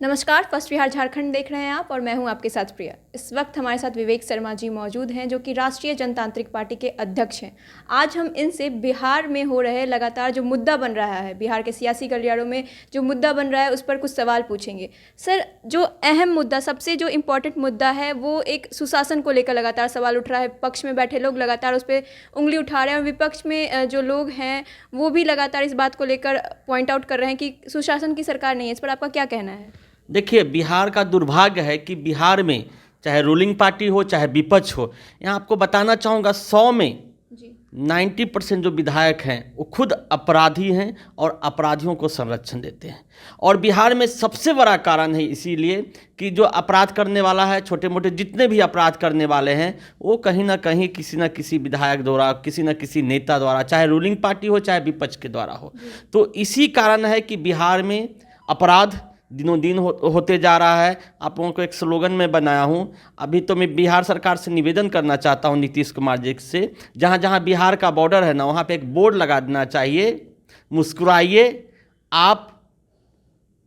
नमस्कार, फर्स्ट बिहार झारखंड देख रहे हैं आप और मैं हूं आपके साथ प्रिया। इस वक्त हमारे साथ विवेक शर्मा जी मौजूद हैं जो कि राष्ट्रीय जनतांत्रिक पार्टी के अध्यक्ष हैं। आज हम इनसे बिहार में हो रहे लगातार जो मुद्दा बन रहा है, बिहार के सियासी गलियारों में जो मुद्दा बन रहा है उस पर कुछ सवाल पूछेंगे। सर, जो अहम मुद्दा, सबसे जो इम्पोर्टेंट मुद्दा है वो एक सुशासन को लेकर लगातार सवाल उठ रहा है। पक्ष में बैठे लोग लगातार उस पर उंगली उठा रहे हैं और विपक्ष में जो लोग हैं वो भी लगातार इस बात को लेकर पॉइंट आउट कर रहे हैं कि सुशासन की सरकार नहीं है। इस पर आपका क्या कहना है? देखिए, बिहार का दुर्भाग्य है कि बिहार में चाहे रूलिंग पार्टी हो चाहे विपक्ष हो, यहाँ आपको बताना चाहूँगा 100 में 90% जो विधायक हैं वो खुद अपराधी हैं और अपराधियों को संरक्षण देते हैं। और बिहार में सबसे बड़ा कारण है इसीलिए कि जो अपराध करने वाला है, छोटे मोटे जितने भी अपराध करने वाले हैं, वो कहीं ना कहीं किसी न किसी विधायक द्वारा, किसी न किसी नेता द्वारा, चाहे रूलिंग पार्टी हो चाहे विपक्ष के द्वारा हो। तो इसी कारण है कि बिहार में अपराध दिनों दिन होते जा रहा है। आप लोगों को एक स्लोगन में बनाया हूँ। अभी तो मैं बिहार सरकार से निवेदन करना चाहता हूँ, नीतीश कुमार जी से, जहाँ जहाँ बिहार का बॉर्डर है ना, वहाँ पे एक बोर्ड लगा देना चाहिए, मुस्कुराइए आप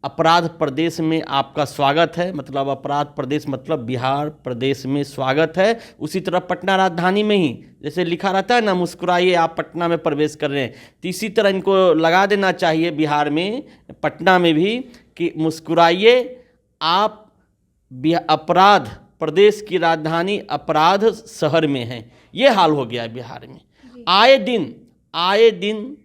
अपराध प्रदेश में आपका स्वागत है। मतलब अपराध प्रदेश मतलब बिहार प्रदेश में स्वागत है। उसी तरह पटना राजधानी में ही जैसे लिखा रहता है ना, मुस्कुराइए आप पटना में प्रवेश कर रहे हैं, तो इसी तरह इनको लगा देना चाहिए बिहार में, पटना में भी, कि मुस्कुराइए आप अपराध प्रदेश की राजधानी अपराध शहर में है। ये हाल हो गया है बिहार में। आए दिन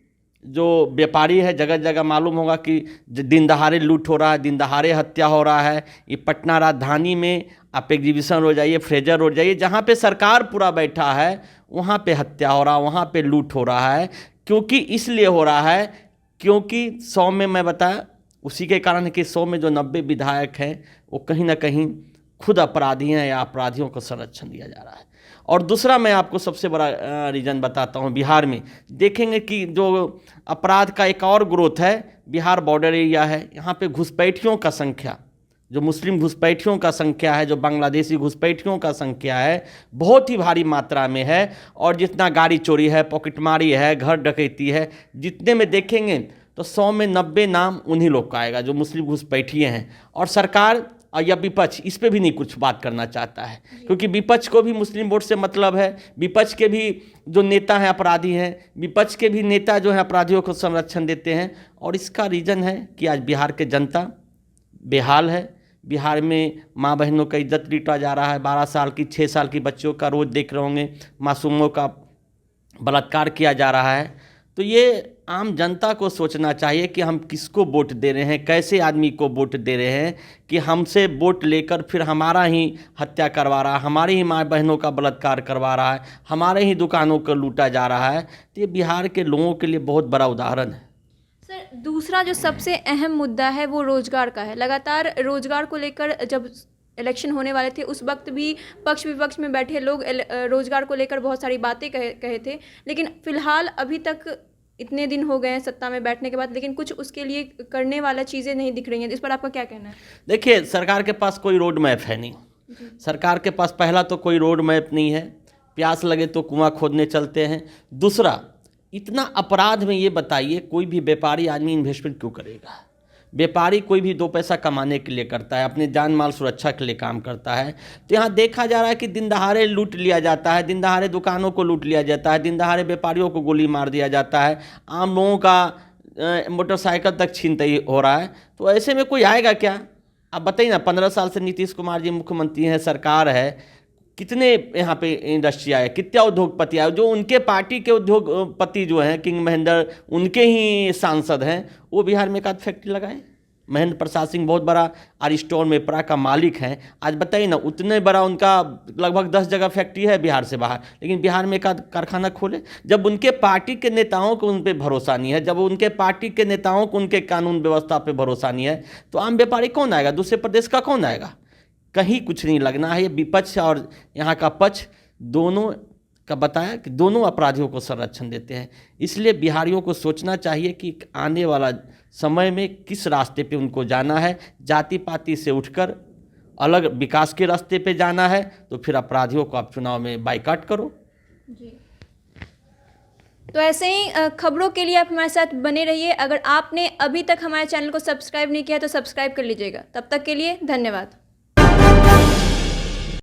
जो व्यापारी है, जगह जगह मालूम होगा कि दिन दहाड़े लूट हो रहा है, दिन दहाड़े हत्या हो रहा है। ये पटना राजधानी में आप एग्जीबिशन हो जाइए, फ्रेजर रोड जाइए, जहाँ पे सरकार पूरा बैठा है वहाँ पे हत्या हो रहा है, वहाँ पे लूट हो रहा है। क्योंकि इसलिए हो रहा है क्योंकि 100 में मैं बताया, उसी के कारण है कि 100 में जो 90 विधायक हैं वो कहीं ना कहीं खुद अपराधी हैं या अपराधियों को संरक्षण दिया जा रहा है। और दूसरा मैं आपको सबसे बड़ा रीज़न बताता हूँ। बिहार में देखेंगे कि जो अपराध का एक और ग्रोथ है, बिहार बॉर्डर एरिया है, यहाँ पे घुसपैठियों का संख्या, जो मुस्लिम घुसपैठियों का संख्या है, जो बांग्लादेशी घुसपैठियों का संख्या है, बहुत ही भारी मात्रा में है। और जितना गाड़ी चोरी है, पॉकेटमारी है, घर डकैती है, जितने में देखेंगे तो 100 में 90 नाम उन्हीं लोग का आएगा जो मुस्लिम घुसपैठिए हैं। और सरकार या विपक्ष इस पे भी नहीं कुछ बात करना चाहता है, क्योंकि विपक्ष को भी मुस्लिम वोट से मतलब है। विपक्ष के भी जो नेता हैं अपराधी हैं, विपक्ष के भी नेता जो हैं अपराधियों को संरक्षण देते हैं। और इसका रीज़न है कि आज बिहार के जनता बेहाल है। बिहार में माँ बहनों का इज्जत लूटा जा रहा है। 12 साल की 6 साल की बच्चों का रोज़ देख रहे होंगे, मासूमों का बलात्कार किया जा रहा है। तो ये आम जनता को सोचना चाहिए कि हम किसको वोट दे रहे हैं, कैसे आदमी को वोट दे रहे हैं, कि हमसे वोट लेकर फिर हमारा ही हत्या करवा रहा है, हमारी ही माँ बहनों का बलात्कार करवा रहा है, हमारे ही दुकानों को लूटा जा रहा है। तो ये बिहार के लोगों के लिए बहुत बड़ा उदाहरण है। सर, दूसरा जो सबसे अहम मुद्दा है वो रोजगार का है। लगातार रोजगार को लेकर जब इलेक्शन होने वाले थे उस वक्त भी पक्ष विपक्ष में बैठे लोग रोजगार को लेकर बहुत सारी बातें कहे थे, लेकिन फिलहाल अभी तक इतने दिन हो गए हैं सत्ता में बैठने के बाद, लेकिन कुछ उसके लिए करने वाला चीज़ें नहीं दिख रही हैं। इस पर आपका क्या कहना है? देखिए, सरकार के पास कोई रोड मैप है नहीं। सरकार के पास पहला तो कोई रोड मैप नहीं है, प्यास लगे तो कुआं खोदने चलते हैं। दूसरा, इतना अपराध में ये बताइए, कोई भी व्यापारी आदमी इन्वेस्टमेंट क्यों करेगा? व्यापारी कोई भी 2 पैसा कमाने के लिए करता है, अपने जान माल सुरक्षा के लिए काम करता है। तो यहाँ देखा जा रहा है कि दिन दहाड़े लूट लिया जाता है, दिन दहाड़े दुकानों को लूट लिया जाता है, दिन दहाड़े व्यापारियों को गोली मार दिया जाता है, आम लोगों का मोटरसाइकिल तक छीनताई हो रहा है। तो ऐसे में कोई आएगा क्या? आप बताइए ना, 15 साल से नीतीश कुमार जी मुख्यमंत्री हैं, सरकार है, कितने यहाँ पे इंडस्ट्री आए, कितना उद्योगपति आए, जो उनके पार्टी के उद्योगपति जो हैं, किंग महेंद्र, उनके ही सांसद हैं, वो बिहार में एक आध फैक्ट्री लगाए। महेंद्र प्रसाद सिंह बहुत बड़ा आरिस्टोन मेप्रा का मालिक हैं। आज बताइए ना, उतने बड़ा उनका लगभग 10 जगह फैक्ट्री है बिहार से बाहर, लेकिन बिहार में एक आध कारखाना खोले। जब उनके पार्टी के नेताओं को उन पर भरोसा नहीं है, जब उनके पार्टी के नेताओं को उनके कानून व्यवस्था पर भरोसा नहीं है, तो आम व्यापारी कौन आएगा? दूसरे प्रदेश का कौन आएगा? कहीं कुछ नहीं लगना है। ये विपक्ष और यहाँ का पक्ष दोनों का बताया कि दोनों अपराधियों को संरक्षण देते हैं। इसलिए बिहारियों को सोचना चाहिए कि आने वाला समय में किस रास्ते पे उनको जाना है। जाति पाति से उठकर अलग विकास के रास्ते पे जाना है, तो फिर अपराधियों को आप चुनाव में बाइकाट करो। जी। तो ऐसे ही खबरों के लिए आप हमारे साथ बने रहिए। अगर आपने अभी तक हमारे चैनल को सब्सक्राइब नहीं किया तो सब्सक्राइब कर लीजिएगा। तब तक के लिए धन्यवाद।